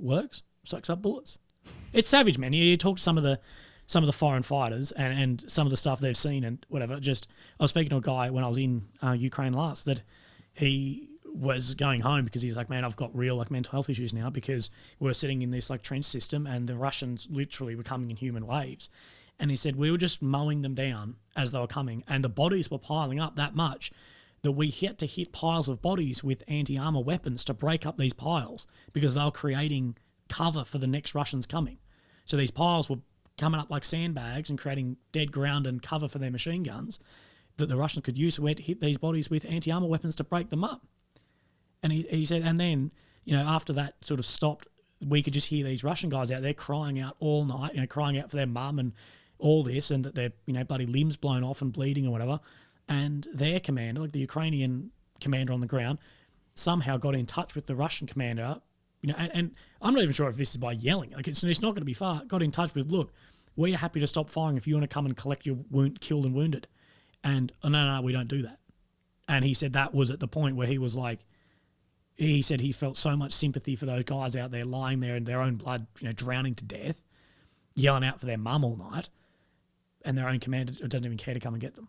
works, sucks up bullets. It's savage, man. You talk to some of the foreign fighters and some of the stuff they've seen and whatever. I was speaking to a guy when I was in Ukraine last that he was going home because he's like, man, I've got real like mental health issues now because we're sitting in this like trench system and the Russians literally were coming in human waves. And he said we were just mowing them down as they were coming and the bodies were piling up that much that we had to hit piles of bodies with anti-armor weapons to break up these piles because they were creating cover for the next Russians coming. So these piles were coming up like sandbags and creating dead ground and cover for their machine guns that the Russians could use. So we had to hit these bodies with anti-armor weapons to break them up. And he said, and then, after that sort of stopped, we could just hear these Russian guys out there crying out all night, crying out for their mum and all this, and that their, bloody limbs blown off and bleeding or whatever. And their commander, like the Ukrainian commander on the ground, somehow got in touch with the Russian commander, and I'm not even sure if this is by yelling. Like it's not going to be far. Got in touch with, look, we're happy to stop firing if you want to come and collect your killed and wounded. And no, we don't do that. And he said that was at the point where he was like, he said he felt so much sympathy for those guys out there lying there in their own blood, drowning to death, yelling out for their mum all night, and their own commander doesn't even care to come and get them.